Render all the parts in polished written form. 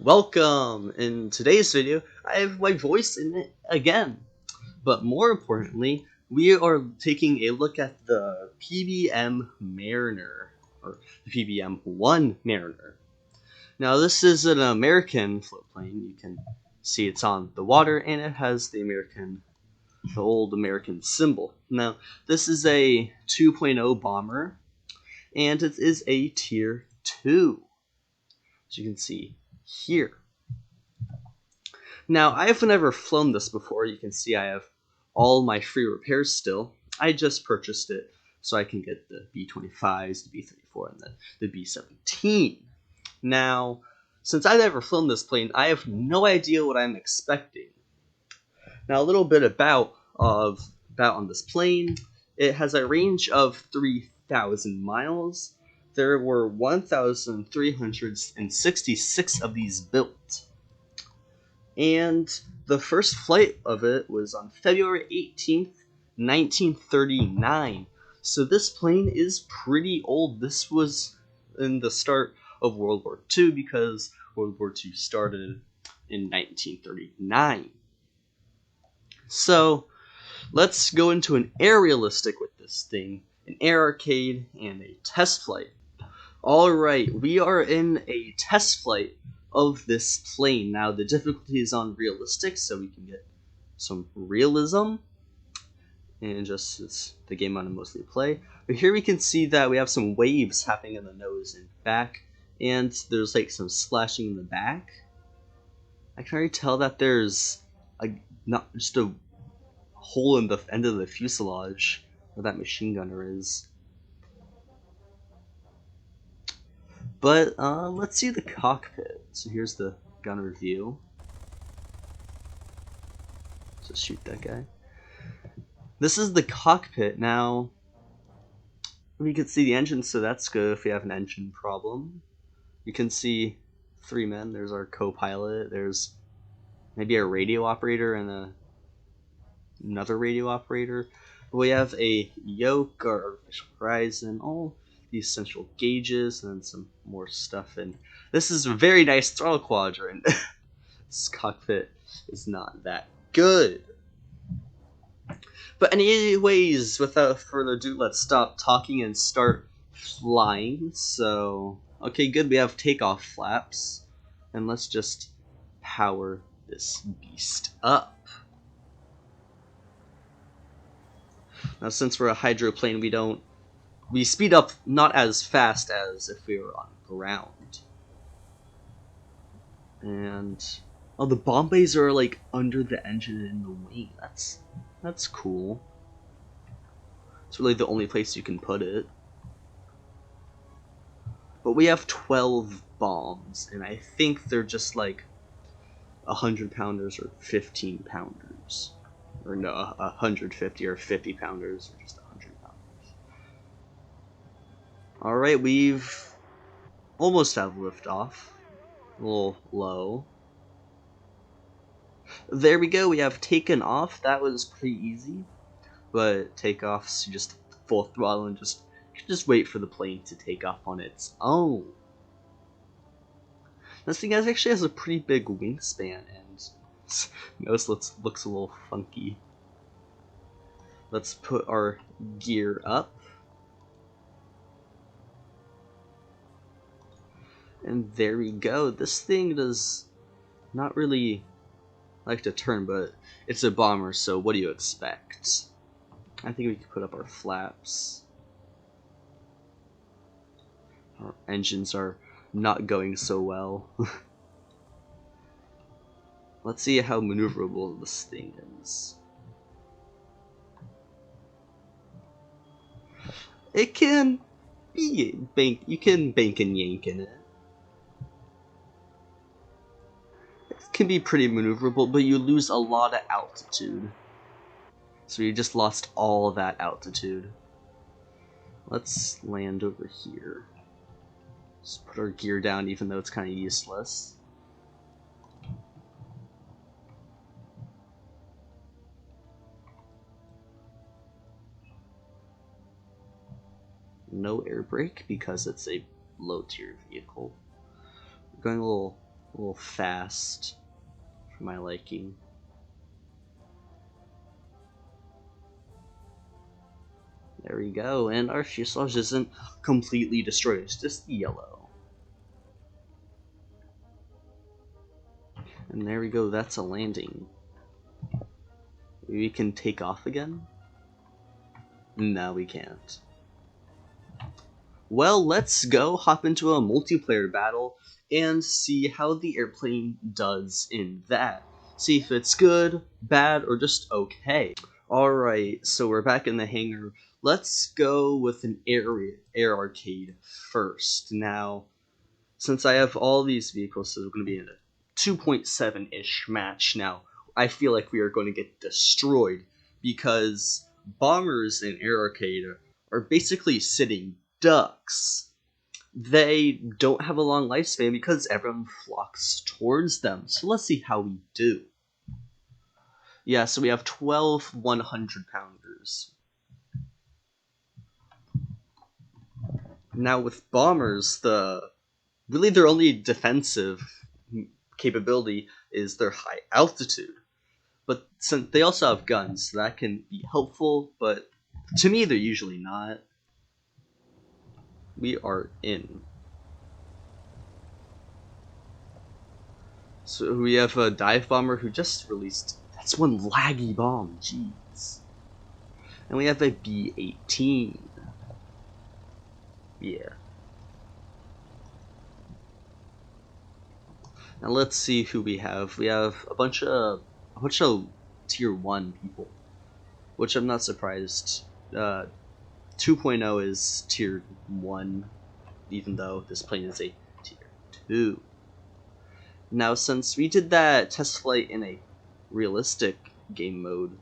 Welcome! In today's video, I have my voice in it again. But more importantly, we are taking a look at the PBM Mariner, or the PBM-1 Mariner. Now this is an American floatplane. You can see it's on the water and it has the old American symbol. Now this is a 2.0 bomber and it is a tier 2, as you can see here. Now, I have never flown this before. You can see I have all my free repairs still. I just purchased it so I can get the B-25s, the B-34, and the B-17. Now, since I've never flown this plane, I have no idea what I'm expecting. Now, a little bit about on this plane. It has a range of 3,000 miles. There were 1,366 of these built. And the first flight of it was on February 18th, 1939. So this plane is pretty old. This was in the start of World War II because World War II started in 1939. So let's go into an aerialistic with this thing, an air arcade, and a test flight. Alright, we are in a test flight of this plane. Now the difficulty is on realistic, so we can get some realism, and just it's the game I mostly play. But here we can see that we have some waves happening in the nose and back, and there's like some splashing in the back. I can already tell that there's not just a hole in the end of the fuselage where that machine gunner is. But let's see the cockpit. So here's the gunner view. So shoot that guy. This is the cockpit. Now, we can see the engine, so that's good if we have an engine problem. You can see 3 men. There's our co-pilot. There's maybe a radio operator and another radio operator. We have a yoke, our artificial horizon, all the essential gauges, and then some more stuff. And this is a very nice throttle quadrant. This cockpit is not that good. But anyways, without further ado, let's stop talking and start flying. So, okay, good, we have takeoff flaps. And let's just power this beast up. Now, since we're a hydroplane, we speed up not as fast as if we were on ground. And oh, the bomb bays are like under the engine and in the wing. That's cool. It's really the only place you can put it. But we have 12 bombs, and I think they're just like 100-pounders or 15-pounders. Or no, 150 or 50-pounders, or just 100-pounders. Alright, we've almost have liftoff. A little low. There we go, we have taken off. That was pretty easy. But takeoffs, you just full throttle and just wait for the plane to take off on its own. This thing actually has a pretty big wingspan, and notice looks a little funky. Let's put our gear up. And there we go. This thing does not really like to turn, but it's a bomber, so what do you expect? I think we can put up our flaps. Our engines are not going so well. Let's see how maneuverable this thing is. It can be you can bank and yank in it. It can be pretty maneuverable, but you lose a lot of altitude. So you just lost all of that altitude. Let's land over here. Just put our gear down, even though it's kind of useless. No air brake because it's a low tier vehicle. We're going a little A little fast for my liking. There we go, and our fuselage isn't completely destroyed, it's just yellow. And there we go, that's a landing. We can take off again? No, we can't. Well, let's go hop into a multiplayer battle and see how the airplane does in that. See if it's good, bad, or just okay. Alright, so we're back in the hangar. Let's go with an air arcade first. Now, since I have all these vehicles, so we're going to be in a 2.7-ish match. Now, I feel like we are going to get destroyed because bombers in air arcade are basically sitting ducks. They don't have a long lifespan because everyone flocks towards them. So let's see how we do. Yeah, so we have 12 100-pounders. Now with bombers, really their only defensive capability is their high altitude. But since they also have guns, so that can be helpful, but to me they're usually not. We are in. So we have a dive bomber who just released. That's one laggy bomb, jeez. And we have a B-18. Yeah. Now let's see who we have. We have a bunch of tier 1 people, which I'm not surprised. 2.0 is tier 1, even though this plane is a tier 2. Now, since we did that test flight in a realistic game mode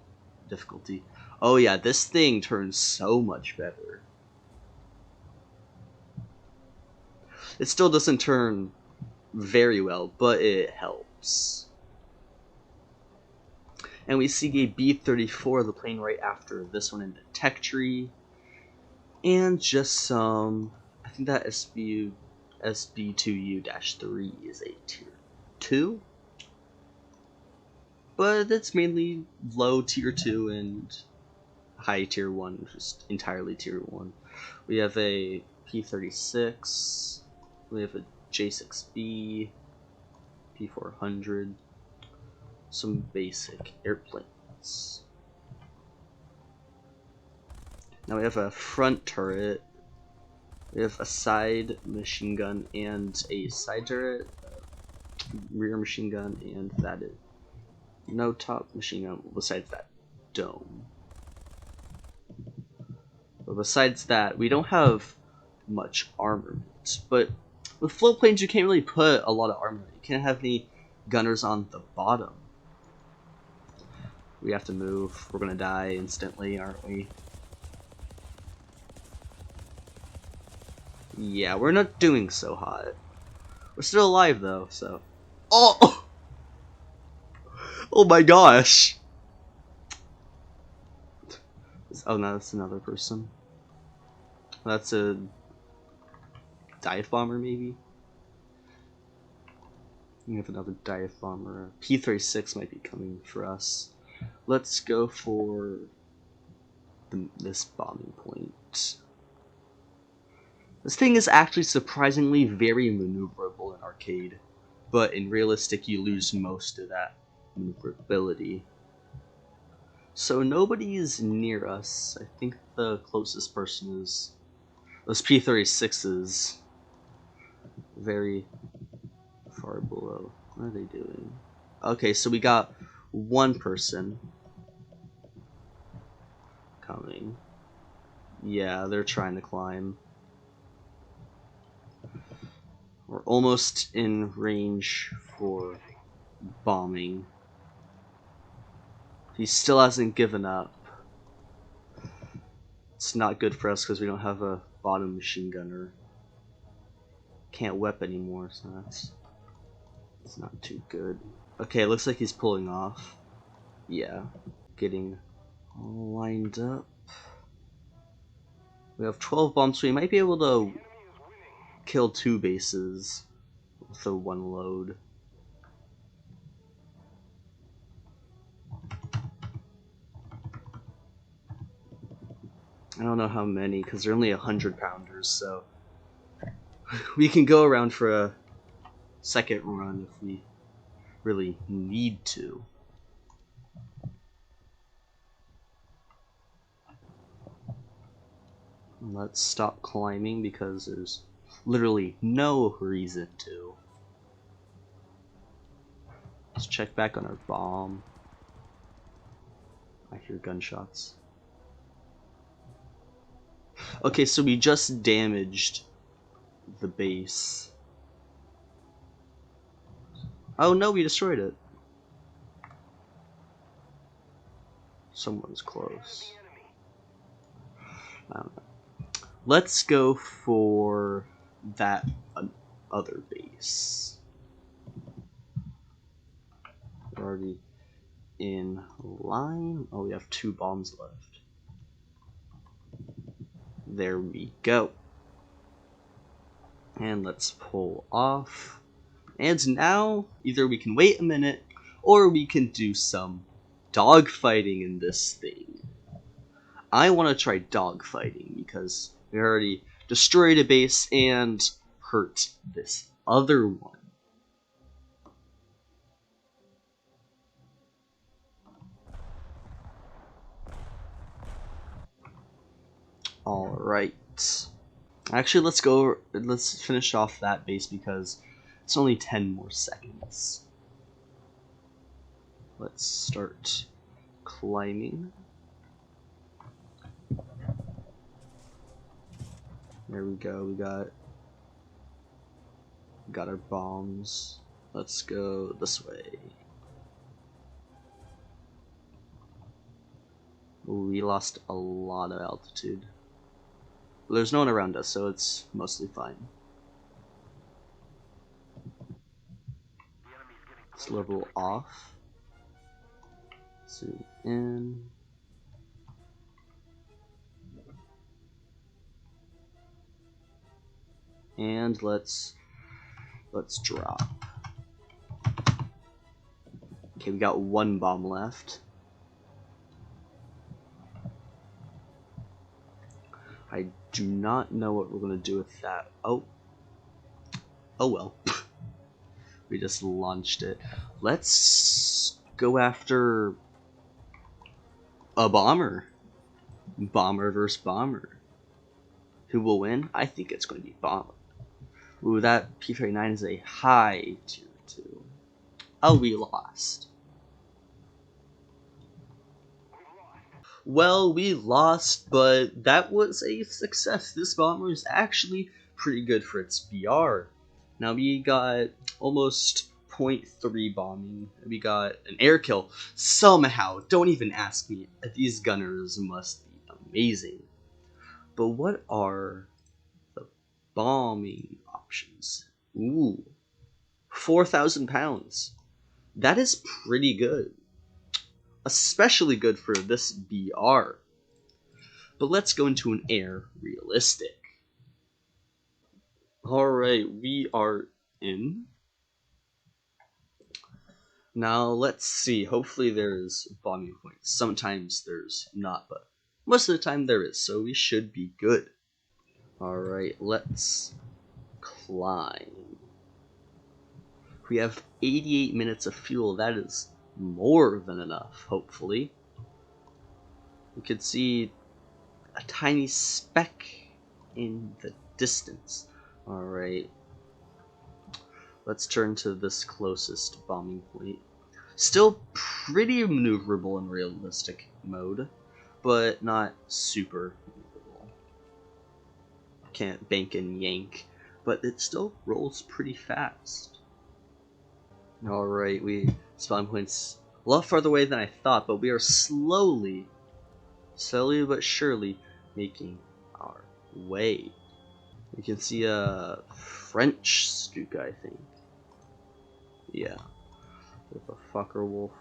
difficulty, oh yeah, this thing turns so much better. It still doesn't turn very well, but it helps. And we see a B-34, the plane right after this one in the tech tree. And just some, I think that SB2U-3 is a tier 2. But it's mainly low tier 2 and high tier 1, just entirely tier 1. We have a P-36, we have a J-6B, P-400, some basic airplanes. Now we have a front turret, we have a side machine gun and a side turret, rear machine gun, and that is no top machine gun besides that dome. But besides that, we don't have much armament. But with float planes, you can't really put a lot of armament. You can't have any gunners on the bottom. We have to move. We're gonna die instantly, aren't we? Yeah, we're not doing so hot. We're still alive though, so. Oh! Oh my gosh! Oh no, that's another person. That's a dive bomber, maybe? We have another dive bomber. P-36 might be coming for us. Let's go for this bombing point. This thing is actually surprisingly very maneuverable in arcade, but in realistic you lose most of that maneuverability. So nobody is near us. I think the closest person is those P-36s. Very far below. What are they doing? Okay, so we got one person coming. Yeah, they're trying to climb. We're almost in range for bombing. He still hasn't given up. It's not good for us because we don't have a bottom machine gunner. Can't whip anymore, so it's not too good. Okay, it looks like he's pulling off. Yeah, getting all lined up. We have 12 bombs, so we might be able to kill 2 bases with the one load. I don't know how many, because they're only 100-pounders, so we can go around for a second run if we really need to. Let's stop climbing because there's literally no reason to. Let's check back on our bomb. I hear gunshots. Okay, so we just damaged the base. Oh no, we destroyed it. Someone's close. I don't know. Let's go for that other base. We're already in line. Oh, we have 2 bombs left. There we go. And let's pull off. And now, either we can wait a minute, or we can do some dogfighting in this thing. I want to try dogfighting because we already destroyed a base and hurt this other one. Alright. Actually, let's finish off that base because it's only 10 more seconds. Let's start climbing. There we go, we got our bombs. Let's go this way. Ooh, we lost a lot of altitude. There's no one around us, so it's mostly fine. Let's level off. Zoom in. And let's drop. Okay, we got 1 bomb left. I do not know what we're gonna do with that. Oh well. We just launched it. Let's go after a bomber. Bomber versus bomber. Who will win? I think it's going to be bomber. Ooh, that P-39 is a high tier 2. Oh, we lost. Well, we lost, but that was a success. This bomber is actually pretty good for its BR. Now we got almost 0.3 bombing. We got an air kill. Somehow, don't even ask me. These gunners must be amazing. But what are the bombing options? Ooh, 4,000 pounds. That is pretty good. Especially good for this BR. But let's go into an air realistic. Alright, we are in. Now let's see. Hopefully there's bombing points. Sometimes there's not, but most of the time there is, so we should be good. Alright, let's climb. We have 88 minutes of fuel. That is more than enough, hopefully. We could see a tiny speck in the distance. Alright. Let's turn to this closest bombing point. Still pretty maneuverable in realistic mode, but not super maneuverable. Can't bank and yank, but it still rolls pretty fast. Alright, spawn points a lot farther away than I thought, but we are slowly but surely making our way. We can see a French Stuka, I think. Yeah. With a Fokker Wolf.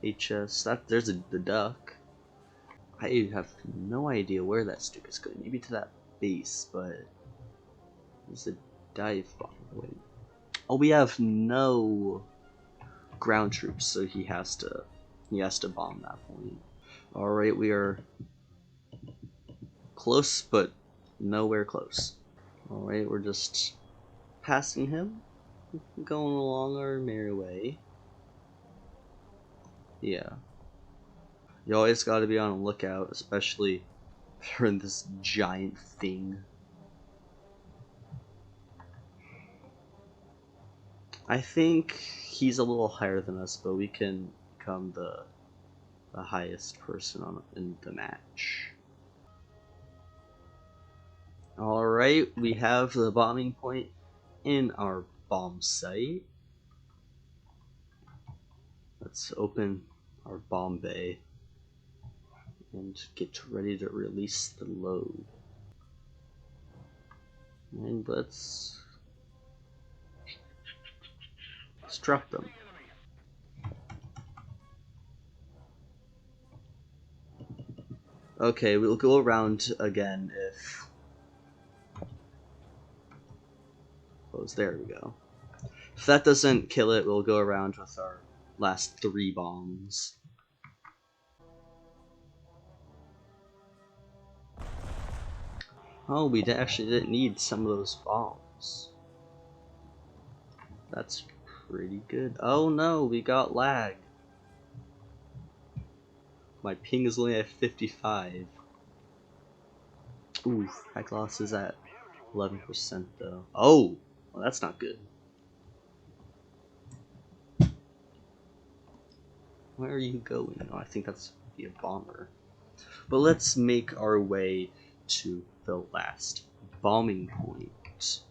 HS. There's the duck. I have no idea where that Stuka is going. Maybe to that base, but there's a dive bomb. Wait. Oh, we have no ground troops, so he has to bomb that point. Alright, we are close, but nowhere close. Alright, we're just passing him, going along our merry way. Yeah. You always gotta be on the lookout, especially if you're in this giant thing. I think he's a little higher than us, but we can become the highest person in the match. Alright, we have the bombing point in our bomb site. Let's open our bomb bay and get ready to release the load. And let's drop them. Okay, we'll go around again if... Oh, there we go. If that doesn't kill it, we'll go around with our last 3 bombs. Oh, we actually didn't need some of those bombs. That's pretty good. Oh no, we got lag. My ping is only at 55. Ooh, hack loss is at 11% though. Oh, well, that's not good. Where are you going? Oh, I think that's be a bomber. But let's make our way to the last bombing point.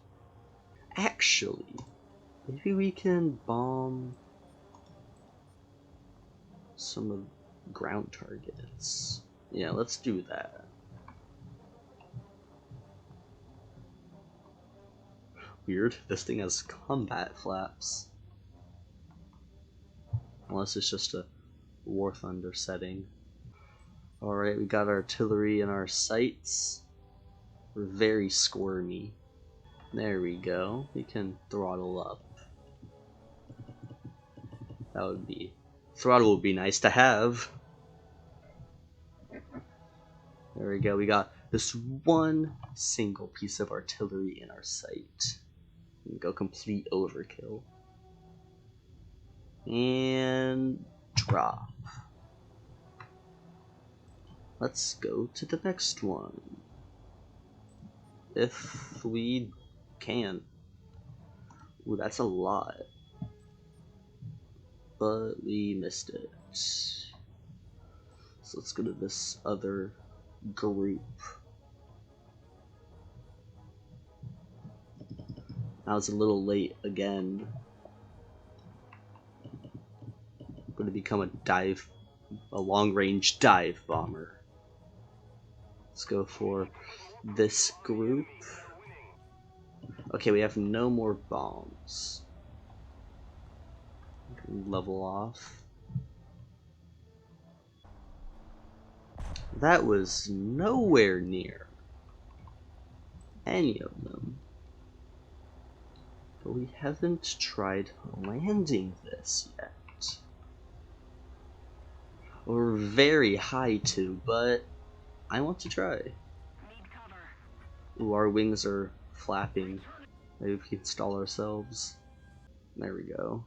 Actually, maybe we can bomb some of ground targets. Yeah, let's do that. Weird, this thing has combat flaps. Unless it's just a War Thunder setting. Alright, we got artillery in our sights. We're very squirmy. There we go. We can throttle up. That would be... Throttle would be nice to have. There we go. We got this one single piece of artillery in our sight. We can go complete overkill. And drop. Let's go to the next one. If we can. Ooh, that's a lot. But we missed it. So let's go to this other group. I was a little late again. I'm going to become a long-range dive bomber. Let's go for this group. Okay, we have no more bombs. Level off. That was nowhere near any of them. But we haven't tried landing this yet. We're very high too, but I want to try. Ooh, our wings are flapping. Maybe we can stall ourselves. There we go.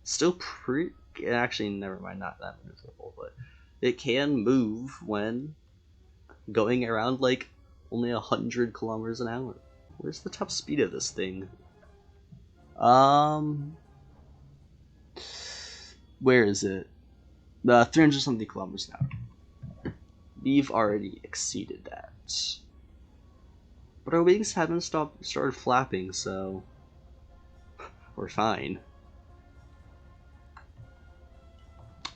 Still pretty... Actually, never mind, not that maneuverable, but it can move when going around like only 100 kilometers an hour. Where's the top speed of this thing? Where is it? 300 something kilometers an hour. We've already exceeded that. But our wings haven't started flapping, so we're fine.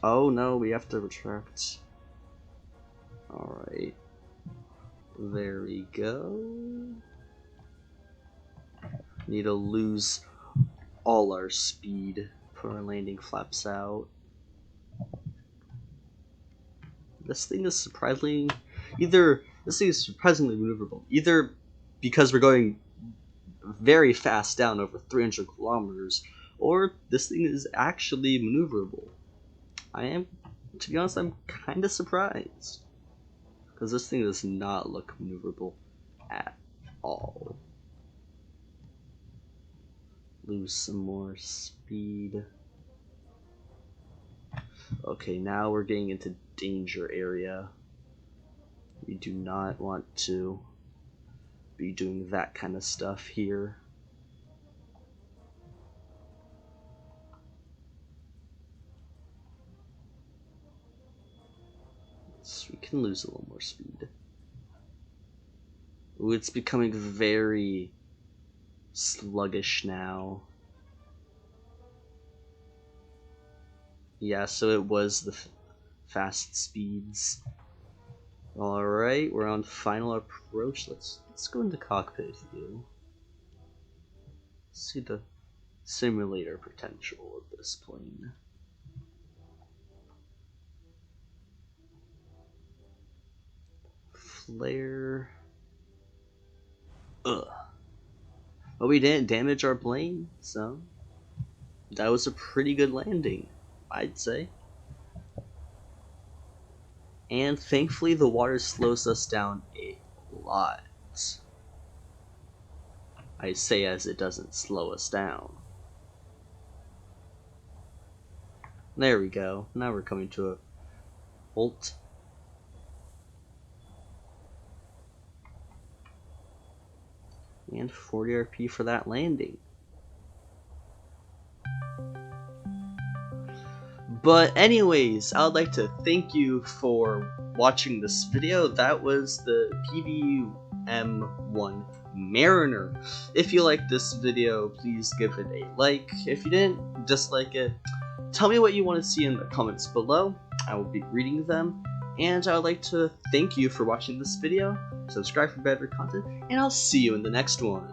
Oh no, we have to retract. Alright. There we go. Need to lose all our speed. Put our landing flaps out. This thing is surprisingly maneuverable. Either because we're going very fast down over 300 kilometers, or this thing is actually maneuverable. I am to be honest, I'm kind of surprised. Because this thing does not look maneuverable at all. Lose some more speed. Okay, now we're getting into danger area. We do not want to be doing that kind of stuff here. So we can lose a little more speed. Ooh, it's becoming very sluggish now. Yeah, so it was the fast speeds. Alright, we're on final approach. Let's go into cockpit view. See the simulator potential of this plane. Flare. Ugh. But we didn't damage our plane, so that was a pretty good landing, I'd say. And thankfully the water slows us down a lot. I say as it doesn't slow us down. There we go. Now we're coming to a halt. And 40 RP for that landing. But anyways, I would like to thank you for watching this video. That was the PBM-1 Mariner. If you liked this video, please give it a like. If you didn't, dislike it. Tell me what you want to see in the comments below. I will be reading them. And I would like to thank you for watching this video. Subscribe for better content, and I'll see you in the next one.